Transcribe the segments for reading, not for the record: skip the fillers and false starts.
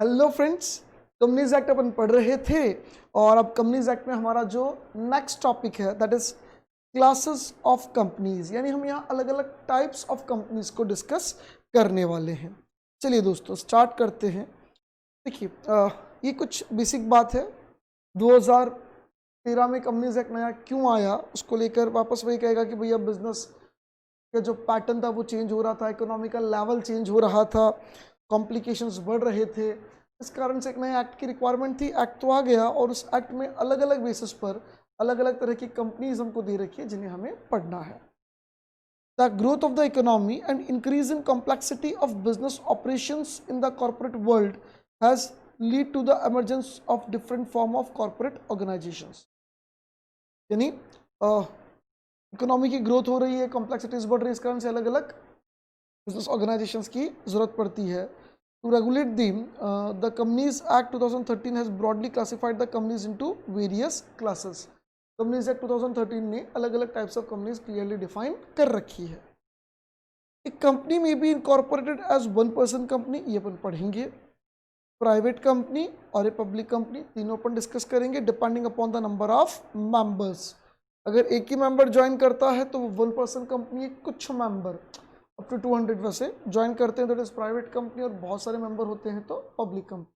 Hello friends, companies act अपन पढ़ रहे थे और अब कंपनीज एक्ट में हमारा जो नेक्स्ट टॉपिक है that is classes of companies, यानी हम यहाँ अलग अलग टाइप्स ऑफ कंपनीज को डिस्कस करने वाले हैं। चलिए दोस्तों स्टार्ट करते हैं। देखिए ये कुछ बेसिक बात है। 2013 में कंपनीज एक्ट नया क्यों आया उसको लेकर वापस वही कहेगा कि भैया बिजनेस का जो पैटर्न था वो चेंज हो रहा था, इकोनॉमिकल लेवल चेंज हो रहा था, कॉम्प्लिकेशंस बढ़ रहे थे। इस कारण से एक नए एक्ट की रिक्वायरमेंट थी। एक्ट तो आ गया और उस एक्ट में अलग अलग बेसिस पर अलग अलग तरह की कंपनीज हमको दे रखी है जिन्हें हमें पढ़ना है। The growth of the economy and increase in complexity of business operations in the corporate world has lead to the emergence of different form of corporate organisations. यानी इकोनॉमी की ग्रोथ हो रही है, कॉम्प्लेक्सिटीज बढ़ रही है, इस कारण से अलग अलग बिजनेस ऑर्गेनाइजेशंस की जरूरत पड़ती है। To regulate them, the Companies Act 2013 has broadly classified the companies into various classes. Companies Act 2013 ने अलग अलग types of companies clearly define कर रखी है। एक कंपनी में be incorporated as one person company, ये अपन पढ़ेंगे। प्राइवेट कंपनी और ए पब्लिक कंपनी, तीनों अपन डिस्कस करेंगे depending upon the number of members. अगर एक ही मेंबर ज्वाइन करता है तो वो वन पर्सन कंपनी है, कुछ मेंबर अप टू 200 वैसे ज्वाइन करते हैं दैट इज प्राइवेट कंपनी, और बहुत सारे मेंबर होते हैं तो पब्लिक कंपनी।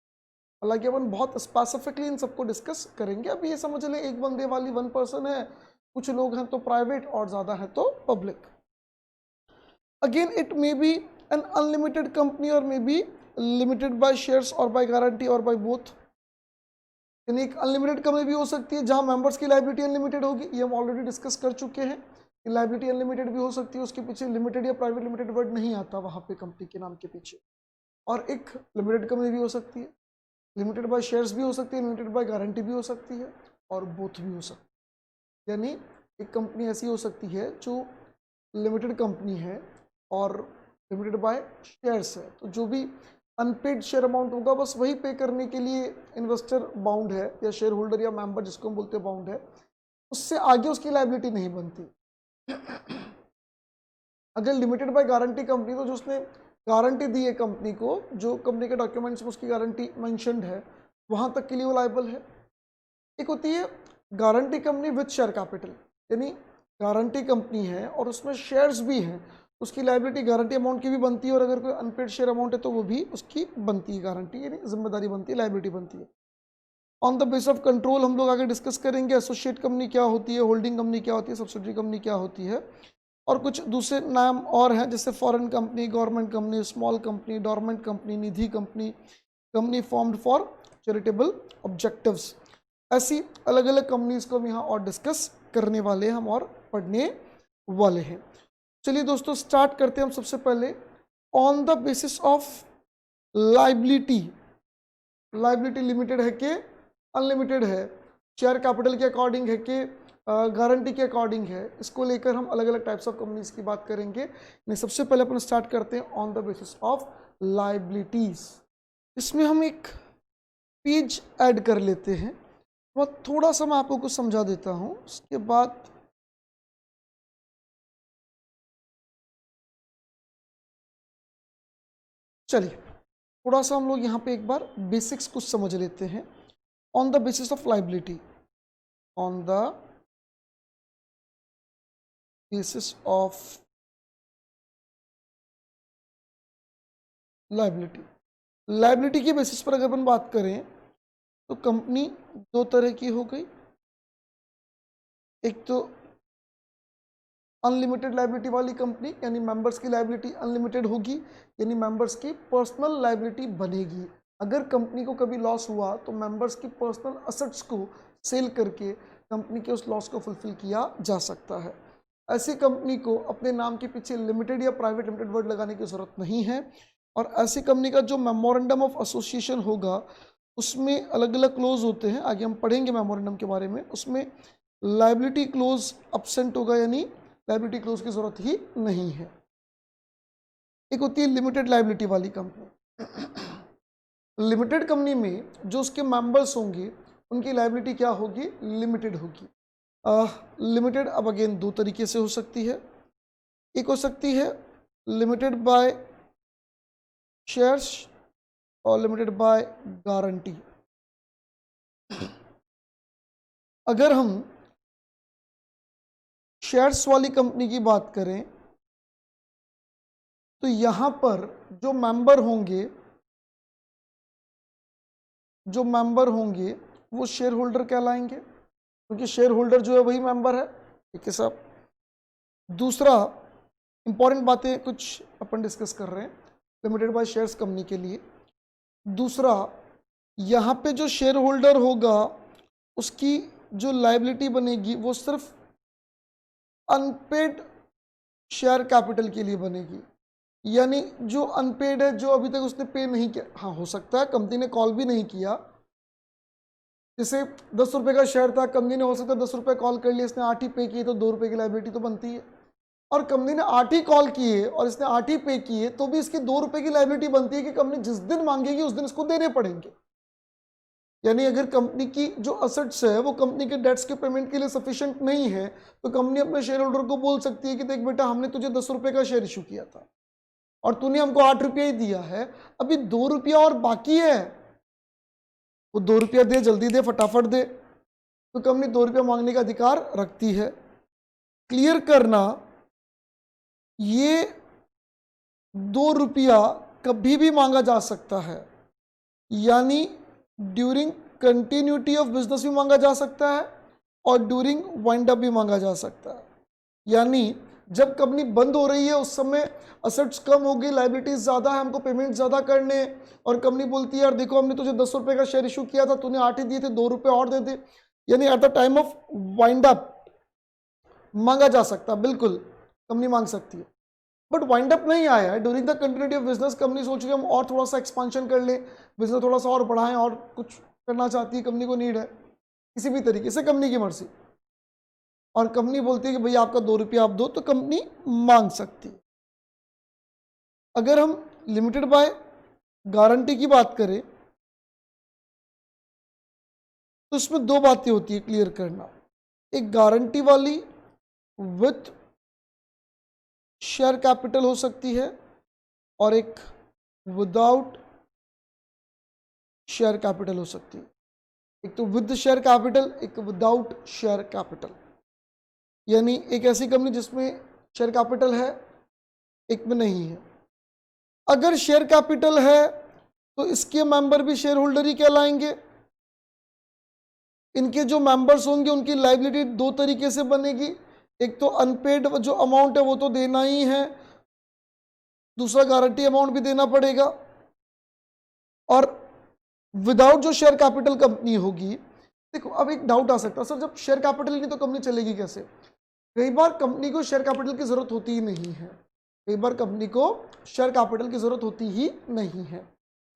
हालांकि अपन बहुत स्पेसिफिकली इन सबको डिस्कस करेंगे। अभी ये समझ लें एक बंदे वाली वन पर्सन है, कुछ लोग हैं तो प्राइवेट और ज़्यादा है तो public. Again it may be an unlimited company और may be limited by shares और बाय गारंटी और बाय बोथ। यानी एक अनलिमिटेड कंपनी भी हो सकती है जहां मेंबर्स की लायबिलिटी अनलिमिटेड होगी, ये हम ऑलरेडी डिस्कस कर चुके हैं। लायबिलिटी अनलिमिटेड भी हो सकती है, उसके पीछे लिमिटेड या प्राइवेट लिमिटेड वर्ड नहीं आता वहां पे कंपनी के नाम के पीछे। और एक लिमिटेड कंपनी भी हो सकती है, लिमिटेड बाय शेयर्स भी हो सकती है, लिमिटेड बाय गारंटी भी हो सकती है और बोथ भी हो सकती है। यानी एक कंपनी ऐसी हो सकती है जो लिमिटेड कंपनी है और लिमिटेड बाय शेयर्स है, तो जो भी अनपेड शेयर अमाउंट होगा बस वही पे करने के लिए इन्वेस्टर बाउंड है, या शेयर होल्डर या मेंबर जिसको हम बोलते हैं बाउंड है, उससे आगे उसकी लायबिलिटी नहीं बनती। अगर लिमिटेड बाय गारंटी कंपनी, तो जो उसने गारंटी दी है कंपनी को, जो कंपनी के डॉक्यूमेंट्स में उसकी गारंटी मेंशन्ड है, वहां तक के लिए वो लायबल है। एक होती है guarantee company with share capital, यानी गारंटी कंपनी है और उसमें शेयर्स भी हैं, उसकी लायबिलिटी गारंटी अमाउंट की भी बनती है, और अगर कोई अनपेड शेयर अमाउंट है तो वो भी उसकी बनती है, गारंटी यानी जिम्मेदारी बनती है, लायबिलिटी बनती है। On the base of control हम लोग आगे डिस्कस करेंगे एसोसिएट कंपनी क्या होती है, होल्डिंग कंपनी क्या होती है, सब्सिडरी कंपनी क्या होती है, और कुछ दूसरे नाम और हैं जैसे foreign company, government company, small company, dormant company, Nidhi company, company formed for charitable objectives. ऐसी अलग अलग कंपनीज को हम यहाँ और डिस्कस करने वाले हैं, हम और पढ़ने वाले हैं। चलिए दोस्तों स्टार्ट करते हैं हम सबसे पहले on the basis of liability. Liability limited है कि अनलिमिटेड है, शेयर कैपिटल के अकॉर्डिंग है कि गारंटी के अकॉर्डिंग है, इसको लेकर हम अलग अलग टाइप्स ऑफ कंपनीज की बात करेंगे। नहीं, सबसे पहले अपन स्टार्ट करते हैं on the basis of liabilities. इसमें हम एक पेज ऐड कर लेते हैं, और थोड़ा सा मैं आपको कुछ समझा देता हूं, उसके बाद चलिए थोड़ा सा हम लोग यहाँ पे एक बार बेसिक्स कुछ समझ लेते हैं। On the basis of liability, on the basis of liability. Liability के बेसिस पर अगर अपन बात करें तो कंपनी दो तरह की हो गई। एक तो अनलिमिटेड लाइबिलिटी वाली कंपनी, यानी मेंबर्स की लाइबिलिटी अनलिमिटेड होगी, यानी मेंबर्स की पर्सनल लाइबिलिटी बनेगी। अगर कंपनी को कभी लॉस हुआ तो मेंबर्स की पर्सनल असेट्स को सेल करके कंपनी के उस लॉस को फुलफिल किया जा सकता है। ऐसी कंपनी को अपने नाम के पीछे लिमिटेड या प्राइवेट लिमिटेड वर्ड लगाने की जरूरत नहीं है। और ऐसी कंपनी का जो मेमोरेंडम ऑफ एसोसिएशन होगा उसमें अलग अलग क्लोज होते हैं, आगे हम पढ़ेंगे मेमोरेंडम के बारे में। उसमें लाइबिलिटी क्लोज अब्सेंट होगा, यानी लाइबिलिटी क्लोज की जरूरत ही नहीं है। एक होती है लिमिटेड लाइबिलिटी वाली कंपनी। लिमिटेड कंपनी में जो उसके मेंबर्स होंगे उनकी लाइबिलिटी क्या होगी, लिमिटेड होगी। लिमिटेड अब अगेन दो तरीके से हो सकती है। एक हो सकती है लिमिटेड बाय शेयर्स और लिमिटेड बाय गारंटी। अगर हम शेयर्स वाली कंपनी की बात करें तो यहां पर जो मेंबर होंगे वो शेयर होल्डर कहलाएंगे, क्योंकि शेयर होल्डर जो है वही मेंबर है। ठीक है साहब। दूसरा इंपॉर्टेंट बातें कुछ अपन डिस्कस कर रहे हैं लिमिटेड बाय शेयर्स कंपनी के लिए। दूसरा, यहाँ पे जो शेयर होल्डर होगा उसकी जो लायबिलिटी बनेगी वो सिर्फ अनपेड शेयर कैपिटल के लिए बनेगी, यानी जो अनपेड है, जो अभी तक उसने पे नहीं किया। हाँ, हो सकता है कंपनी ने कॉल भी नहीं किया, जैसे 10 रुपए का शेयर था, कंपनी ने हो सकता है 10 रुपए कॉल कर लिए, इसने 8 ही पे किए तो 2 रुपए की लायबिलिटी तो बनती है। और कंपनी ने 8 ही कॉल किए और इसने 8 ही पे किए तो भी इसकी 2 रुपए की लायबिलिटी बनती है कि कंपनी जिस दिन मांगेगी उस दिन इसको देने पड़ेंगे। यानी अगर कंपनी की जो असेट्स है वो कंपनी के डेट्स के पेमेंट के लिए सफिशिएंट नहीं है तो कंपनी अपने शेयर होल्डर को बोल सकती है कि देख बेटा, हमने तुझे 10 रुपए का शेयर इशू किया था और तूने हमको 8 रुपया ही दिया है, अभी 2 रुपया और बाकी है, वो 2 रुपया दे, जल्दी दे, फटाफट दे। तो कंपनी 2 रुपया मांगने का अधिकार रखती है। क्लियर करना, ये 2 रुपया कभी भी मांगा जा सकता है, यानी ड्यूरिंग कंटिन्यूटी ऑफ बिजनेस भी मांगा जा सकता है और ड्यूरिंग वाइंड अप भी मांगा जा सकता है। यानी जब कंपनी बंद हो रही है उस समय असेट्स कम हो गई, लायबिलिटीज ज्यादा है, हमको पेमेंट ज्यादा करने हैं, और कंपनी बोलती है यार देखो, हमने तुझे 10 रुपए का शेयर इशू किया था, तूने 8 ही दिए थे, 2 रुपए और दे दे। यानी at the time of wind up मांगा जा सकता है, बिल्कुल कंपनी मांग सकती है। बट वाइंड अप नहीं आया है, during the continuity of business company सोच रही है हम और थोड़ा सा एक्सपांशन कर ले, बिजनेस थोड़ा सा और बढ़ाएं, और कुछ करना चाहती है, कंपनी को नीड है किसी भी तरीके से, कंपनी की मर्जी, और कंपनी बोलती है कि भैया आपका 2 रुपया आप दो, तो कंपनी मांग सकती है। अगर हम लिमिटेड बाय गारंटी की बात करें तो इसमें 2 बातें होती है क्लियर करना, एक गारंटी वाली विथ शेयर कैपिटल हो सकती है और एक विदाउट शेयर कैपिटल हो सकती है। एक तो विद शेयर कैपिटल, एक विदाउट शेयर कैपिटल। यानी एक ऐसी कंपनी जिसमें शेयर कैपिटल है, एक में नहीं है। अगर शेयर कैपिटल है तो इसके मेंबर भी शेयर होल्डर ही कहलाएंगे। इनके जो मेंबर्स होंगे उनकी लायबिलिटी 2 तरीके से बनेगी, एक तो अनपेड जो अमाउंट है वो तो देना ही है, दूसरा गारंटी अमाउंट भी देना पड़ेगा। और विदाउट जो शेयर कैपिटल कंपनी होगी, देखो अब एक डाउट आ सकता है, सर जब शेयर कैपिटल नहीं तो कंपनी चलेगी कैसे? कई बार कंपनी को शेयर कैपिटल की जरूरत होती ही नहीं है, कई बार कंपनी को शेयर कैपिटल की जरूरत होती ही नहीं है।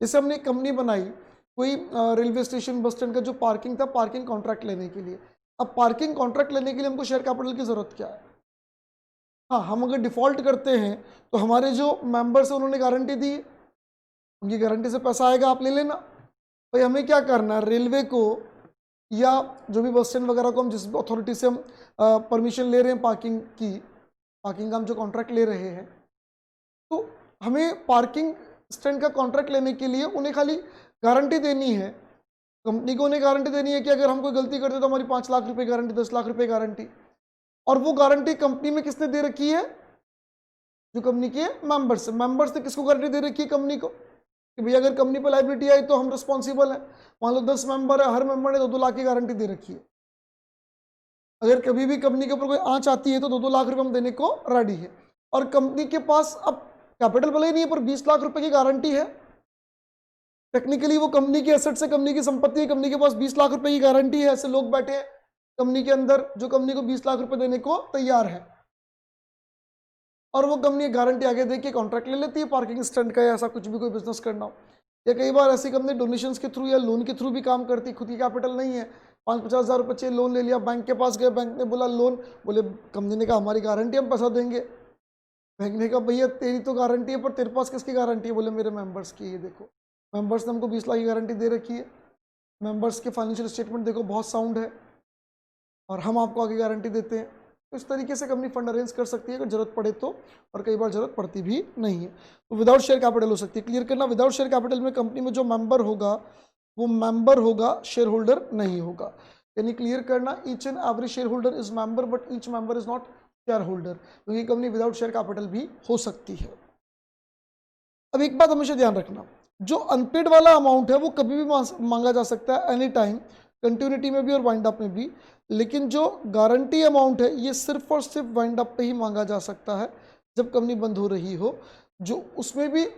जैसे हमने एक कंपनी बनाई, कोई रेलवे स्टेशन बस स्टैंड का जो पार्किंग था, पार्किंग कॉन्ट्रैक्ट लेने के लिए। अब पार्किंग कॉन्ट्रैक्ट लेने के लिए हमको शेयर कैपिटल की जरूरत क्या है? हाँ, हम अगर डिफॉल्ट करते हैं तो हमारे जो मेंबर्स हैं उन्होंने गारंटी दी, उनकी गारंटी से पैसा आएगा, आप ले लेना। भाई हमें क्या करना है, रेलवे को या जो भी बस स्टैंड वगैरह को हम जिस अथॉरिटी से हम परमिशन ले रहे हैं पार्किंग की, पार्किंग का हम जो कॉन्ट्रैक्ट ले रहे हैं, तो हमें पार्किंग स्टैंड का कॉन्ट्रैक्ट लेने के लिए उन्हें खाली गारंटी देनी है, कंपनी को उन्हें गारंटी देनी है कि अगर हम कोई गलती करते तो हमारी 5 लाख रुपए गारंटी, 10 लाख रुपए गारंटी। और वो गारंटी कंपनी में किसने दे रखी है? जो कंपनी के मेंबर्स ने किसको गारंटी दे रखी है? कंपनी को, कि भैया अगर कंपनी पर लायबिलिटी आई तो हम रिस्पॉन्सिबल है। मान लो 10 मेंबर है, हर मेंबर ने 2-2 लाख की गारंटी दे रखी है। अगर कभी भी कंपनी के ऊपर कोई आंच आती है तो 2-2 लाख रुपए हम देने को रेडी है। और कंपनी के पास अब कैपिटल भले ही नहीं है पर 20 लाख रुपए की गारंटी है, टेक्निकली वो कंपनी की एसेट से, कंपनी की संपत्ति है, कंपनी के पास 20 लाख रुपए की गारंटी है। ऐसे लोग बैठे हैं कंपनी के अंदर जो कंपनी को 20 लाख रुपए देने को तैयार है, और वो कंपनी गारंटी आगे दे के कॉन्ट्रैक्ट ले लेती है पार्किंग स्टैंड का या ऐसा कुछ भी कोई बिजनेस करना हो। या कई बार ऐसी कंपनी डोनेशंस के थ्रू या लोन के थ्रू भी काम करती है, खुद की कैपिटल नहीं है, 5-50 हज़ार रुपये चाहिए, लोन ले लिया, बैंक के पास गए, बैंक ने बोला लोन, बोले कंपनी ने कहा हमारी गारंटी, हम पैसा देंगे। बैंक ने कहा भैया तेरी तो गारंटी है पर तेरे पास किसकी गारंटी है? बोले मेरे मेंबर्स की। ये देखो मेंबर्स ने हमको 20 लाख की गारंटी दे रखी है, मेंबर्स के फाइनेंशियल स्टेटमेंट देखो बहुत साउंड है, और हम आपको आगे गारंटी देते हैं। तो इस तरीके से कंपनी फंड अरेंज कर सकती है अगर जरूरत पड़े तो, और कई बार जरूरत पड़ती भी नहीं है। तो विदाउट शेयर कैपिटल हो सकती है। क्लियर करना, विदाउट शेयर कैपिटल में कंपनी में जो मेंबर होगा वो मेंबर होगा, शेयर होल्डर नहीं होगा। यानी क्लियर करना, each and every share holder is member but each member is not share holder, क्योंकि कंपनी विदाउट शेयर कैपिटल भी हो सकती है। अब एक बात हमेशा ध्यान रखना, जो अनपेड वाला अमाउंट है वो कभी भी मांगा जा सकता है, एनी टाइम, कंटिन्यूटी में भी और वाइंड अप में भी। लेकिन जो गारंटी अमाउंट है ये सिर्फ और सिर्फ वाइंड अप पे ही मांगा जा सकता है, जब कंपनी बंद हो रही हो। जो उसमें भी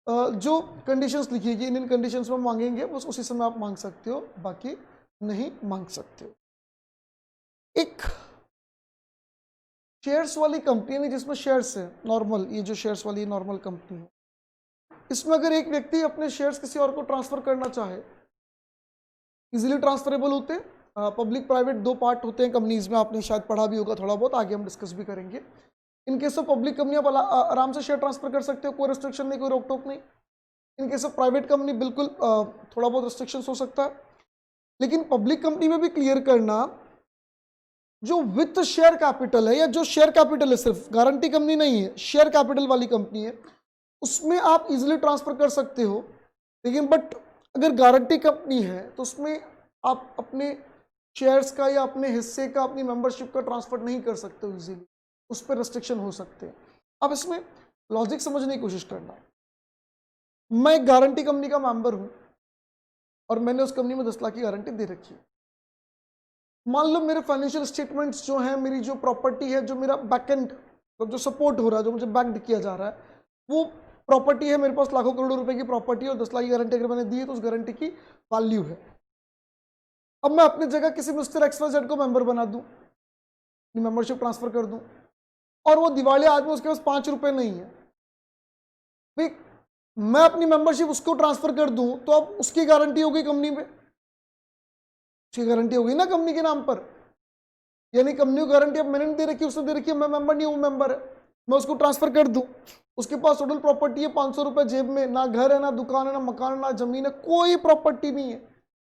जो कंडीशंस लिखी गई, इन कंडीशंस में मांगेंगे बस उसी समय आप मांग सकते हो, बाकी नहीं मांग सकते हो। एक शेयर्स वाली कंपनी नहीं, जिसमें शेयर्स है नॉर्मल, ये जो शेयर्स वाली नॉर्मल कंपनी है, इसमें अगर एक व्यक्ति अपने शेयर्स किसी और को ट्रांसफर करना चाहे, इजीली ट्रांसफरेबल होते हैं। पब्लिक प्राइवेट दो पार्ट होते हैं कंपनीज में, आपने शायद पढ़ा भी होगा थोड़ा बहुत, आगे हम डिस्कस भी करेंगे। In case of public company आप आराम से शेयर ट्रांसफर कर सकते हो, कोई रिस्ट्रिक्शन नहीं, कोई रोक टोक नहीं। In case of private company बिल्कुल थोड़ा बहुत रिस्ट्रिक्शन हो सकता है। लेकिन पब्लिक कंपनी में भी क्लियर करना, जो विथ शेयर कैपिटल है या जो शेयर कैपिटल है, सिर्फ गारंटी कंपनी नहीं है, शेयर कैपिटल वाली कंपनी है, उसमें आप इजीली ट्रांसफर कर सकते हो। लेकिन बट अगर गारंटी कंपनी है तो उसमें आप अपने शेयर्स का या अपने हिस्से का, अपनी मेंबरशिप का ट्रांसफर नहीं कर सकते हो इजीली, उस पर रेस्ट्रिक्शन हो सकते हैं। अब इसमें लॉजिक समझने की कोशिश करना। मैं एक गारंटी कंपनी का मेंबर हूं और मैंने उस कंपनी में 10 लाख की गारंटी दे रखी है। मान लो मेरे फाइनेंशियल स्टेटमेंट्स जो हैं, मेरी जो प्रॉपर्टी है, जो मेरा बैकएंड जो सपोर्ट हो रहा है, जो मुझे बैक्ड किया जा रहा है, वो प्रॉपर्टी है मेरे पास, लाखों करोड़ों रुपए की प्रॉपर्टी है और 10 लाख की गारंटी अगर मैंने दी है तो उस गारंटी की वैल्यू है। अब मैं अपनी जगह किसी मिस्टर XYZ को मेंबर बना दूं, मेंबरशिप ट्रांसफर कर दूं, और वो दिवालिया आदमी, उसके पास 5 रुपए नहीं है, भाई मैं अपनी मेंबरशिप उसको ट्रांसफर कर दूं तो अब उसकी गारंटी हो गई कंपनी में, उसकी गारंटी हो गई ना कंपनी के नाम पर। यानी कंपनी को गारंटी अब मैंने नहीं दे रखी, उसने दे रखी है, मैं मेंबर नहीं हूं, मेंबर है, मैं उसको ट्रांसफर कर दूं, उसके पास टोटल प्रॉपर्टी है 500 रुपए जेब में, ना घर है, ना दुकान है, ना मकान है, ना जमीन है, कोई प्रॉपर्टी नहीं है,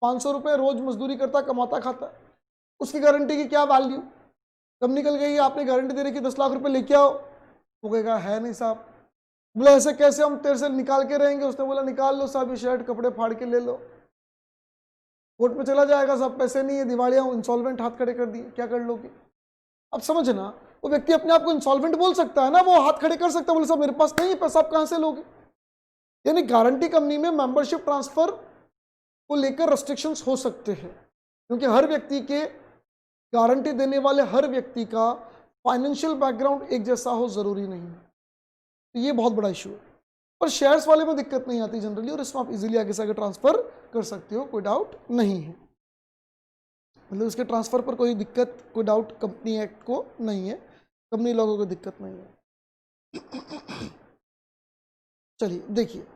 500 रुपए रोज मजदूरी करता, कमाता खाता, उसकी गारंटी की क्या वैल्यू। कब निकल गई, आपने गारंटी दे रखी 10 लाख रुपए लेके आओ, वो कहेगा है नहीं साहब। बोला ऐसे कैसे, हम तेरे से निकाल के रहेंगे। उसने बोला निकाल लो साहब, ये शर्ट कपड़े फाड़ के ले लो। कोर्ट में चला जाएगा साहब, पैसे नहीं है, दिवालिया हूं, इंसॉल्वेंट, हाथ खड़े कर दिए, क्या कर लोगे। अब समझना, वो व्यक्ति अपने आप को इंसॉल्वेंट बोल सकता है ना, वो हाथ खड़े कर सकता है, बोले साहब मेरे पास नहीं है पैसा, आप कहां से लोगे। यानी गारंटी कंपनी में मेंबरशिप ट्रांसफर को लेकर रेस्ट्रिक्शंस हो सकते हैं, क्योंकि हर व्यक्ति के, गारंटी देने वाले हर व्यक्ति का फाइनेंशियल बैकग्राउंड एक जैसा हो जरूरी नहीं है। तो ये बहुत बड़ा इशू है। पर शेयर्स वाले में दिक्कत नहीं आती जनरली, और इसमें आप इजीली आगे से आगे ट्रांसफर कर सकते हो, कोई डाउट नहीं है। मतलब इसके ट्रांसफर पर कोई दिक्कत, कोई डाउट कंपनी एक्ट को नहीं है, कंपनी लोगों को दिक्कत नहीं है। चलिए देखिए,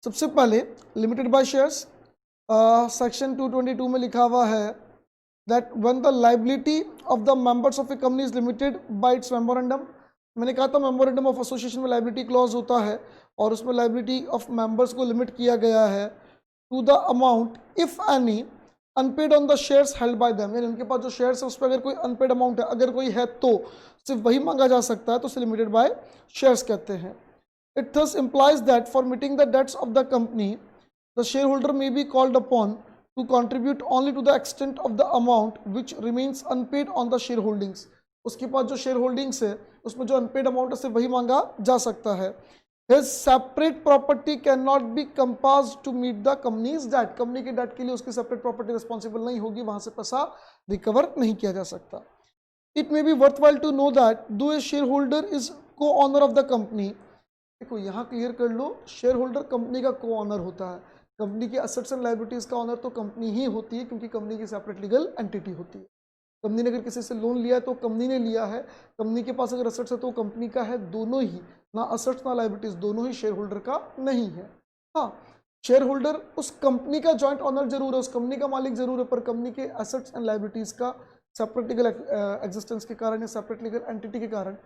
सबसे पहले लिमिटेड बाय शेयर्स, सेक्शन 222 में लिखा हुआ है that when the liability of the members of a company is limited by its memorandum. मैंने कहा था मेमोरेंडम ऑफ एसोसिएशन में लायबिलिटी क्लॉज होता है, और उसमें लायबिलिटी ऑफ मेंबर्स को लिमिट किया गया है to the amount if any unpaid on the shares held by them. यानी उनके पास जो शेयर्स है उस पर अगर कोई अनपेड अमाउंट है, अगर कोई है तो सिर्फ वही मांगा जा सकता है, तो उसे लिमिटेड बाय शेयर्स कहते हैं। It thus implies that for meeting the debts of the company, the shareholder may be called upon to contribute only to the extent of the amount which remains unpaid on the shareholdings. उसके पास जो share holdings है उसमें जो unpaid amount है सिर्फ वही मांगा जा सकता है। His separate property cannot be compassed to meet the company's debt. Company के डेट के लिए उसकी सेपरेट प्रॉपर्टी रिस्पॉन्सिबल नहीं होगी, वहां से पैसा रिकवर नहीं किया जा सकता। It may be worthwhile to know that though a shareholder is co-owner of the company, देखो यहाँ क्लियर कर लो, शेयर होल्डर कंपनी का को ऑनर होता है। कंपनी की असेट्स एंड लायबिलिटीज का ऑनर तो कंपनी ही होती है, क्योंकि कंपनी की सेपरेट लीगल एंटिटी होती है। कंपनी ने अगर किसी से लोन लिया है तो कंपनी ने लिया है, कंपनी के पास अगर असेट्स है तो कंपनी का है, दोनों ही, ना असेट्स ना लायबिलिटीज, दोनों ही शेयर होल्डर का नहीं है। हाँ, शेयर होल्डर उस कंपनी का जॉइंट ऑनर जरूर है, उस कंपनी का मालिक जरूर है, पर कंपनी के असेट्स एंड लायबिलिटीज का सेपरेट लीगल एग्जिस्टेंस के कारण या सेपरेट लीगल एंटिटी के कारण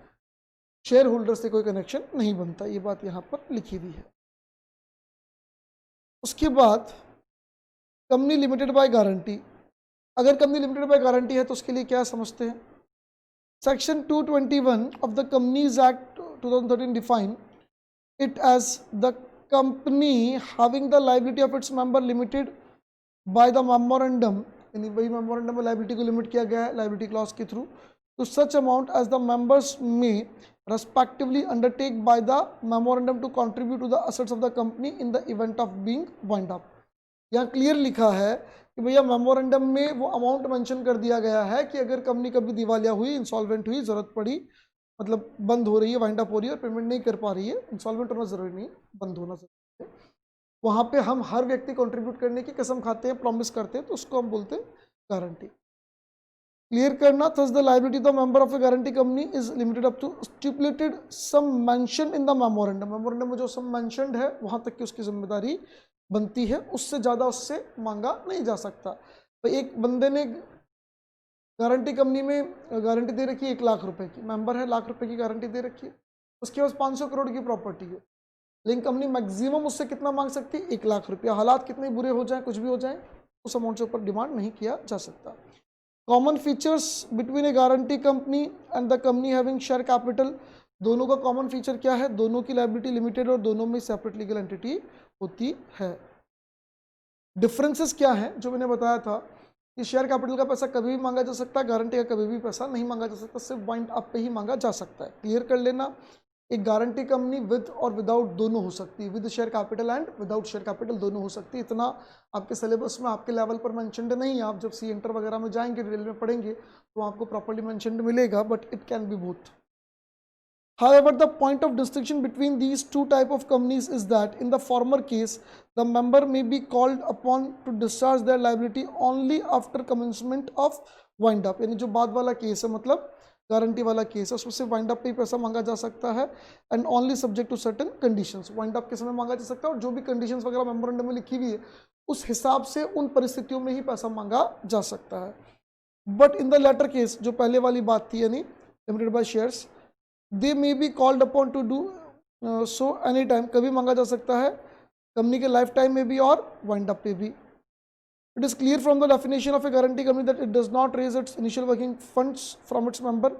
शेयर होल्डर से कोई कनेक्शन नहीं बनता। ये बात यहां पर लिखी हुई है। उसके बाद कंपनी लिमिटेड बाय गारंटी, अगर कंपनी लिमिटेड बाय गारंटी है तो उसके लिए क्या समझते हैं? Section 221 of the companies act 2013 define it as the company having the liability of its member limited by the memorandum, यानी वही मेमोरेंडम में लाइबिलिटी को लिमिट किया गया है लाइबिलिटी क्लॉज के through, to such amount as the members may respectively undertake by the memorandum to contribute to the assets of the company in the event of being wind up। यहाँ clear लिखा है कि भैया memorandum में वो amount mention कर दिया गया है कि अगर कंपनी कभी दिवालिया हुई, इंसॉल्वेंट हुई, जरूरत पड़ी, मतलब बंद हो रही है, वाइंड अप हो रही है और पेमेंट नहीं कर पा रही है, इंसॉल्वेंट होना जरूरी नहीं, बंद होना जरूरी है, वहाँ पे हम हर व्यक्ति कंट्रीब्यूट करने की कसम खाते हैं, प्रॉमिस करते हैं, तो उसको हम बोलते हैं गारंटी। क्लियर करना, thus the liability the member of a guarantee company is limited up to stipulated sum mention in the memorandum. Memorandum में जो सम मेंशन्ड है वहाँ तक की उसकी जिम्मेदारी बनती है, उससे ज़्यादा उससे मांगा नहीं जा सकता। तो एक बंदे ने गारंटी कंपनी में गारंटी दे रखी है 1 लाख रुपए की, मेंबर है, लाख रुपए की गारंटी दे रखी है, उसके पास 500 करोड़ की प्रॉपर्टी है, लेकिन कंपनी मैक्सिमम उससे कितना मांग सकती है? 1 लाख रुपया। हालात कितने बुरे हो जाएं, कुछ भी हो जाए, उस अमाउंट से ऊपर डिमांड नहीं किया जा सकता। Common features between A guarantee company and the company having share capital, दोनों का कॉमन फीचर क्या है? दोनों की लायबिलिटी लिमिटेड और दोनों में सेपरेट लीगल एंटिटी होती है। डिफरेंसेस क्या है जो मैंने बताया था कि शेयर कैपिटल का पैसा कभी भी मांगा जा सकता है, गारंटी का कभी भी पैसा नहीं मांगा जा सकता, सिर्फ वाइंड अप पे ही मांगा जा सकता है। क्लियर कर लेना, एक गारंटी कंपनी विद और विदाउट दोनों हो सकती है, with share capital and without share capital दोनों हो सकती है। इतना आपके सिलेबस में आपके लेवल पर मेंशनड नहीं है, आप जब सी इंटर वगैरह में जाएंगे, डिटेल में पढ़ेंगे तो आपको प्रॉपर्ली मेंशनड मिलेगा, but it can be both. However, the point of distinction between these two type of companies is that in the former case, the member may be called upon to discharge their liability only after commencement of wind up। यानी जो बाद वाला case है, मतलब guarantee वाला case है, उसमें सिर्फ वाइंड अप पे ही पैसा मांगा जा सकता है and only subject to certain conditions. Wind up के समय मांगा जा सकता है और जो भी कंडीशंस वगैरह मेमोरेंडम में लिखी हुई है उस हिसाब से उन परिस्थितियों में ही पैसा मांगा जा सकता है। But in the latter case, जो पहले वाली बात थी, यानी limited by shares, they may be called upon to do so any time, कभी मांगा जा सकता है, कंपनी के लाइफ टाइम में भी और वाइंड अप पे भी। It is clear from the definition of a guarantee company that it does not raise its initial working funds from its member.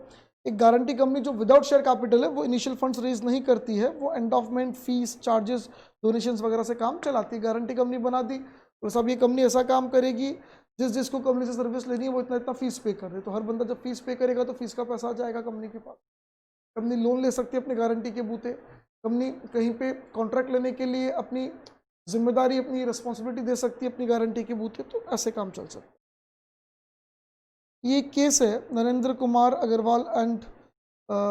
एक गारंटी कंपनी जो विदाउट शेयर कैपिटल है वो initial funds raise नहीं करती है, वो एंडोफमेंट, फीस, चार्जेस, डोनेशंस वगैरह से काम चलाती है। गारंटी कंपनी बना दी और सब ये कंपनी ऐसा काम करेगी, जिसको कंपनी से सर्विस लेनी है वो इतना इतना फीस पे कर दे, तो हर बंदा जब फीस पे करेगा तो फीस का पैसा आ जाएगा कंपनी के पास। कंपनी लोन ले सकती है अपनी गारंटी के बूते, कंपनी कहीं पे कॉन्ट्रैक्ट लेने के लिए अपनी जिम्मेदारी, अपनी रिस्पॉन्सिबिलिटी दे सकती है अपनी गारंटी के बूते, तो ऐसे काम चल सकता है। ये केस है नरेंद्र कुमार अग्रवाल एंड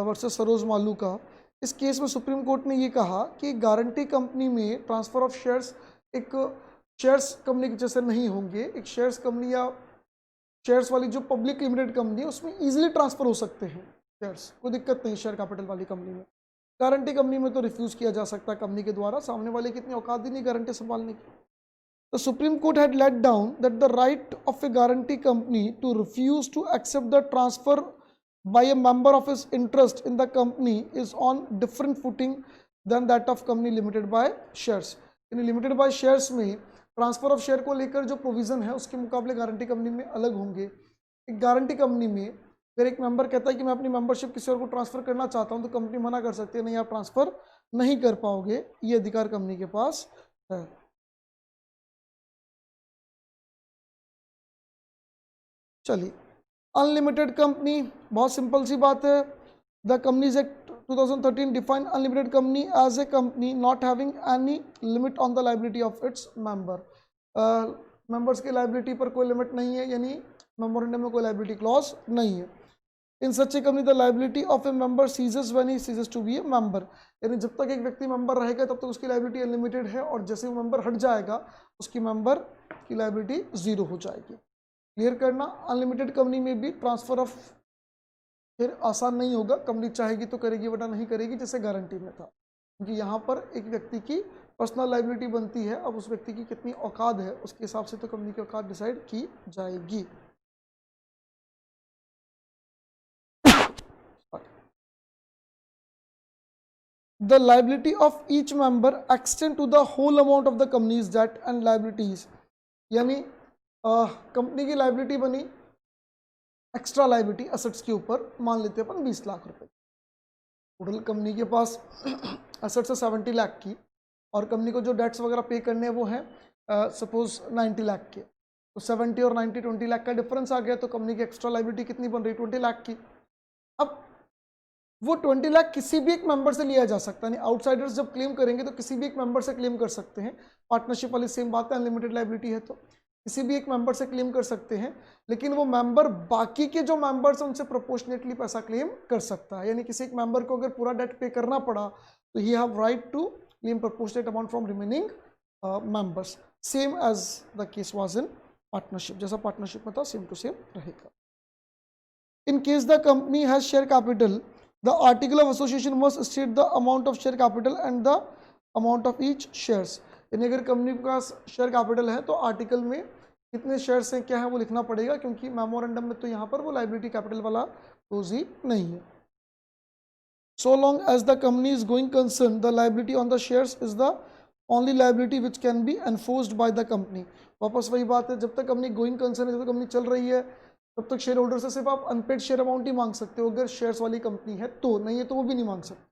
वर्सेस सरोज मालू का। इस केस में सुप्रीम कोर्ट ने ये कहा कि गारंटी कंपनी में ट्रांसफर ऑफ शेयर्स एक शेयर्स कंपनी के जैसे नहीं होंगे। एक शेयर्स कंपनी या शेयर्स वाली जो पब्लिक लिमिटेड कंपनी है उसमें ईजिली ट्रांसफर हो सकते हैं शेयर्स, कोई दिक्कत नहीं शेयर कैपिटल वाली कंपनी में। गारंटी कंपनी में तो रिफ्यूज किया जा सकता है कंपनी के द्वारा, सामने वाले की इतनी औकात ही नहीं गारंटी संभालने की। The Supreme Court had let down that the right of a guarantee company to refuse to accept the transfer by a member of his interest in the company is on different footing than that of company limited by shares। यानी limited by shares में transfer of share को लेकर जो provision है उसके मुकाबले guarantee company में अलग होंगे। एक गारंटी कंपनी में अगर एक मेंबर कहता है कि मैं अपनी मेंबरशिप किसी और को ट्रांसफर करना चाहता हूं, तो कंपनी मना कर सकती है, नहीं आप ट्रांसफर नहीं कर पाओगे, ये अधिकार कंपनी के पास है। चलिए, अनलिमिटेड कंपनी, बहुत सिंपल सी बात है। The companies act 2013 define unlimited company as a company not having any limit on the liability of its member. Members की लाइबिलिटी पर कोई लिमिट नहीं है, यानी मेमोरेंडम में कोई लाइबिलिटी क्लॉज नहीं है। In such a company the liability of a member ceases when he ceases to be a member. यानी जब तक एक व्यक्ति मेंबर रहेगा तब तक उसकी लाइबिलिटी अनलिमिटेड है, और जैसे वो मेंबर हट जाएगा उसकी मेंबर की लाइबिलिटी जीरो हो जाएगी। क्लियर करना, अनलिमिटेड कंपनी में भी ट्रांसफर ऑफ फिर आसान नहीं होगा, कंपनी चाहेगी तो करेगी वरना नहीं करेगी, जैसे गारंटी में था, क्योंकि यहाँ पर एक व्यक्ति की पर्सनल लाइबिलिटी बनती है। अब उस व्यक्ति की कितनी औकात है उसके हिसाब से तो कंपनी की औकात डिसाइड की जाएगी। The liability of each member extend to the whole amount of the company's debt and liabilities। यानी कंपनी की लाइबिलिटी बनी एक्स्ट्रा लाइबिलिटी एसेट्स के ऊपर, मान लेते हैं अपन 20 लाख रुपए। टोटल कंपनी के पास एसेट्स है 70 लाख की, और कंपनी को जो डेट्स वगैरह पे करने हैं वो हैं सपोज 90 लाख के। तो 70 और 90 20 लाख का डिफरेंस आ गया, तो कंपनी की एक्स्ट्रा लाइबिलिटी कितनी बन रही है 20 लाख की। अब वो 20 लाख किसी भी एक मेंबर से लिया जा सकता है, आउटसाइडर्स जब क्लेम करेंगे तो किसी भी एक मेंबर से क्लेम कर सकते हैं। पार्टनरशिप वाली सेम बात है, अनलिमिटेड लाइबिलिटी है तो किसी भी एक मेंबर से क्लेम कर सकते हैं, लेकिन वो मेंबर बाकी के जो मेंबर्स हैं उनसे प्रोपोर्शनेटली पैसा क्लेम कर सकता है। यानी किसी एक मेंबर को अगर पूरा डेट पे करना पड़ा तो ही have right to claim proportionate amount from remaining members, same as the case was in partnership. जैसा पार्टनरशिप में था सेम टू सेम रहेगा। In case the company has share capital, the article of association must state the amount of share capital and the amount of each shares। यानी अगर company के पास share capital है तो article में कितने shares हैं क्या है वो लिखना पड़ेगा, क्योंकि मेमोरेंडम में तो यहाँ पर वो लाइबिलिटी कैपिटल वाला क्लोज ही नहीं है। So long as the company is going concern, the liability on the shares is the only liability which can be enforced by the company। वापस वही बात है, जब तक कंपनी गोइंग कंसर्न है, जब तक कंपनी चल रही है, तब तक शेयर होल्डर से सिर्फ आप अनपेड शेयर अमाउंट ही मांग सकते हो। अगर शेयर्स वाली कंपनी है तो, नहीं है तो वो भी नहीं मांग सकते।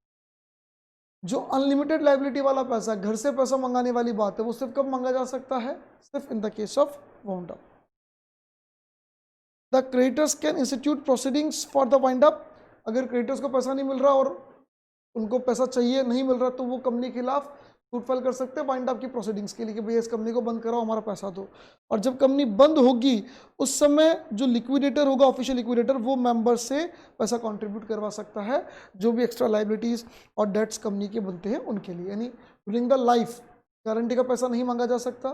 जो अनलिमिटेड लाइबिलिटी वाला पैसा, घर से पैसा मंगाने वाली बात है, वो सिर्फ कब मांगा जा सकता है, सिर्फ in the case of wound up. The creditors can institute proceedings for the wind up. अगर क्रेडिटर्स को पैसा नहीं मिल रहा और उनको पैसा चाहिए, नहीं मिल रहा, तो वो कंपनी के खिलाफ सूट फाइल कर सकते हैं वाइंड अप की प्रोसीडिंग्स के लिए कि भैया इस कंपनी को बंद कराओ, हमारा पैसा दो। और जब कंपनी बंद होगी उस समय जो लिक्विडेटर होगा, ऑफिशियल लिक्विडेटर, वो मेंबर से पैसा कंट्रीब्यूट करवा सकता है जो भी एक्स्ट्रा लाइबिलिटीज और डेट्स कंपनी के बनते हैं उनके लिए। यानी ड्यूरिंग द लाइफ गारंटी का पैसा नहीं मांगा जा सकता।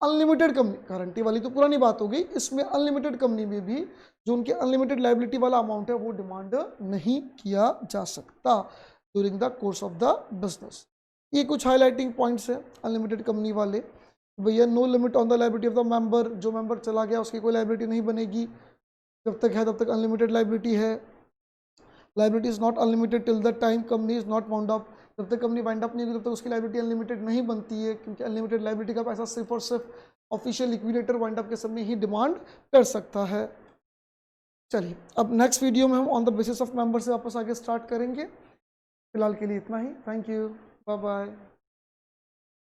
अनलिमिटेड कंपनी, गारंटी वाली तो पुरानी बात हो गई, इसमें अनलिमिटेड कंपनी में भी जो उनके अनलिमिटेड लाइबिलिटी वाला अमाउंट है वो डिमांड नहीं किया जा सकता during the course of the business. ये कुछ हाईलाइटिंग पॉइंट्स है अनलिमिटेड कंपनी वाले। भैया no limit on the liability of the member, जो मेंबर चला गया उसकी कोई लाइबिलिटी नहीं बनेगी, जब तक है तब तक अनलिमिटेड लाइबिलिटी है। Liability is not unlimited till the time company is not wound up. जब तक कंपनी वाइंड अप नहीं होगी तब तक उसकी लाइबिलिटी अनलिमिटेड नहीं बनती है, क्योंकि अनलिमिटेड लाइबिलिटी का पैसा सिर्फ और सिर्फ ऑफिशियल लिक्विडेटर वाइंड अप के समय ही डिमांड कर सकता है। चलिए अब नेक्स्ट वीडियो में हम on the basis of member से वापस आगे स्टार्ट करेंगे। फिलहाल के लिए इतना ही। Thank you, bye bye.